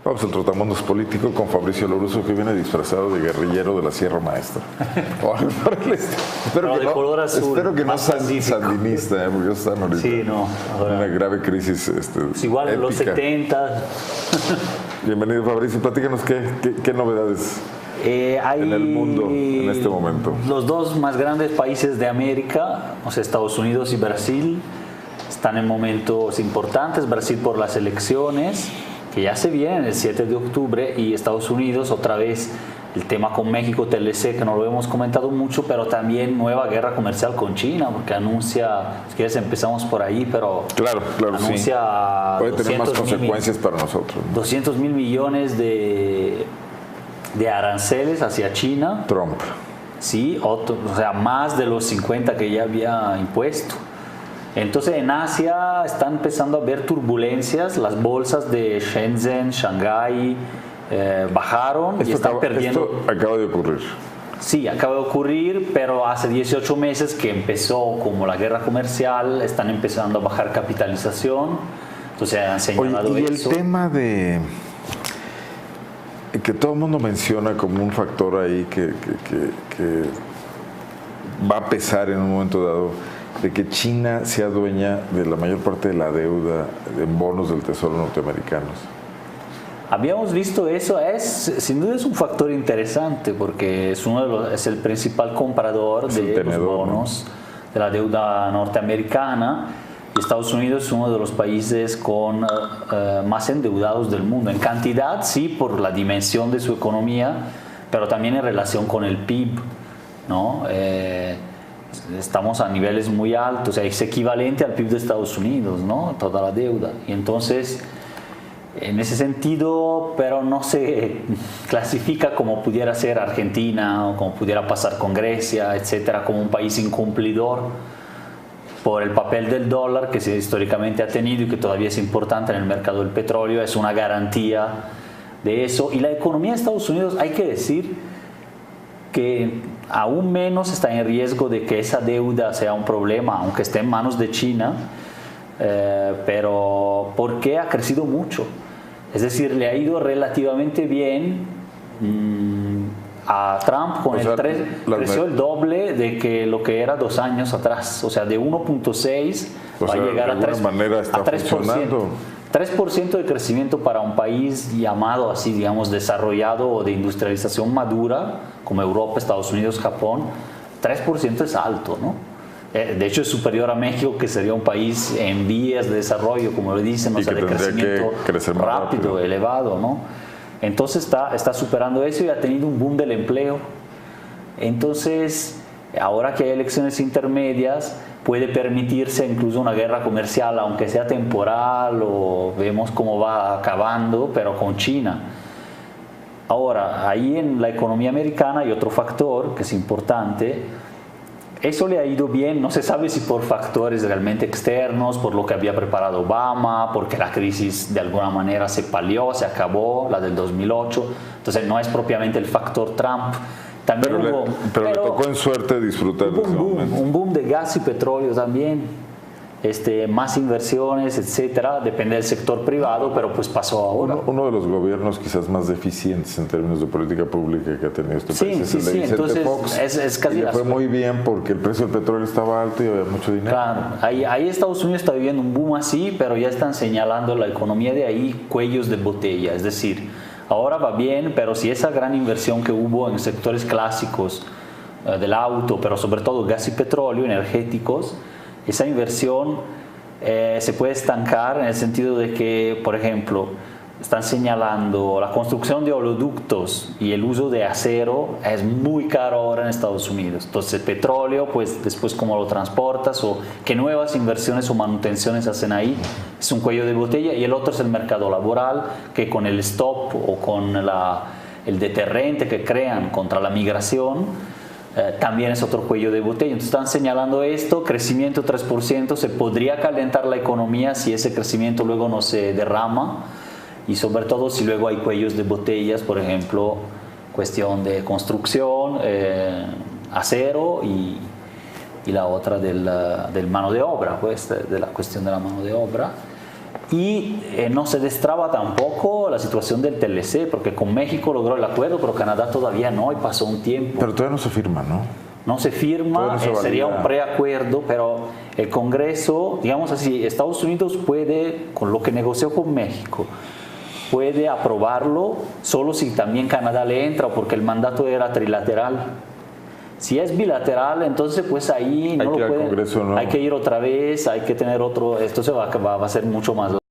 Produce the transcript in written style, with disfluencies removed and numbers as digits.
Vamos al trotamundos político con Fabricio Loruso, que viene disfrazado de guerrillero de la Sierra Maestra. Espero que de color azul, espero que no sea pacífico. sandinista, porque ellos están ahorita Sí, no. Ahora, una grave crisis es igual en los ética. 70. Bienvenido, Fabricio. Platícanos qué novedades en el mundo en este momento. Los dos más grandes países de América, o sea, Estados Unidos y Brasil, están en momentos importantes. Brasil por las elecciones, que ya se vienen el 7 de octubre, y Estados Unidos otra vez el tema con México, TLC, que no lo hemos comentado mucho, pero también nueva guerra comercial con China, porque anuncia, si quieres empezamos por ahí, pero Claro, anuncia sí. Puede tener más 200.000 consecuencias para nosotros, ¿no? 200 mil millones de aranceles hacia China. Trump. Sí, o sea, más de los 50 que ya había impuesto. Entonces en Asia están empezando a haber turbulencias, las bolsas de Shenzhen, Shanghái bajaron y están perdiendo. Esto acaba de ocurrir. Sí, acaba de ocurrir, pero hace 18 meses que empezó como la guerra comercial, están empezando a bajar capitalización, entonces han señalado Oye, y eso. el tema de que todo el mundo menciona como un factor ahí que va a pesar en un momento dado, de que China sea dueña de la mayor parte de la deuda en bonos del Tesoro norteamericanos. Habíamos visto eso, sin duda es un factor interesante porque es el principal comprador de los bonos, ¿no?, de la deuda norteamericana, y Estados Unidos es uno de los países con más endeudados del mundo. En cantidad, sí, por la dimensión de su economía, pero también en relación con el PIB, ¿no? Estamos a niveles muy altos, o sea, es equivalente al PIB de Estados Unidos, ¿no?, toda la deuda. Y entonces, en ese sentido, pero no se clasifica como pudiera ser Argentina o como pudiera pasar con Grecia, etcétera, como un país incumplidor por el papel del dólar que se históricamente ha tenido y que todavía es importante en el mercado del petróleo. Es una garantía de eso. Y la economía de Estados Unidos, hay que decir que aún menos está en riesgo de que esa deuda sea un problema, aunque esté en manos de China, pero porque ha crecido mucho. Es decir, le ha ido relativamente bien a Trump con creció el doble de que lo que era 2 años atrás, o sea, de 1.6 va a llegar a 3%. 3% de crecimiento para un país llamado así, digamos, desarrollado o de industrialización madura, como Europa, Estados Unidos, Japón. 3% es alto, ¿no? De hecho es superior a México, que sería un país en vías de desarrollo, como le dicen, o sea, de crecimiento rápido, elevado, ¿no? Entonces está superando eso y ha tenido un boom del empleo. Entonces, ahora que hay elecciones intermedias, puede permitirse incluso una guerra comercial, aunque sea temporal, o vemos cómo va acabando, pero con China. Ahora, ahí en la economía americana hay otro factor que es importante. Eso le ha ido bien, no se sabe si por factores realmente externos, por lo que había preparado Obama, porque la crisis de alguna manera se palió, se acabó, la del 2008, entonces no es propiamente el factor Trump. También pero le tocó en suerte disfrutar de ese momento. Un boom de gas y petróleo también, más inversiones, etcétera, depende del sector privado, pero pues pasó ahora. Uno de los gobiernos quizás más deficientes en términos de política pública que ha tenido este país es el de Vicente entonces Fox. Es casi y le fue muy bien porque el precio del petróleo estaba alto y había mucho dinero. Claro, ahí Estados Unidos está viviendo un boom así, pero ya están señalando la economía de ahí cuellos de botella, es decir, ahora va bien, pero si esa gran inversión que hubo en sectores clásicos del auto, pero sobre todo gas y petróleo, energéticos, esa inversión se puede estancar en el sentido de que, por ejemplo, están señalando la construcción de oleoductos y el uso de acero es muy caro ahora en Estados Unidos. Entonces el petróleo, pues después cómo lo transportas o qué nuevas inversiones o manutenciones hacen ahí, es un cuello de botella. Y el otro es el mercado laboral, que con el stop o con el deterrente que crean contra la migración, también es otro cuello de botella. Entonces están señalando esto, crecimiento 3%, se podría calentar la economía si ese crecimiento luego no se derrama, y sobre todo si luego hay cuellos de botellas, por ejemplo, cuestión de construcción, acero y la otra del mano de obra, pues, de la cuestión de la mano de obra. Y no se destraba tampoco la situación del TLC, porque con México logró el acuerdo, pero Canadá todavía no, y pasó un tiempo. Pero todavía no se firma, ¿no? No se firma, sería un preacuerdo, pero el Congreso, digamos así, Estados Unidos puede, con lo que negoció con México, puede aprobarlo solo si también Canadá le entra, porque el mandato era trilateral. Si es bilateral, entonces pues ahí no lo puede, hay que ir otra vez, hay que tener otro, esto va a ser mucho más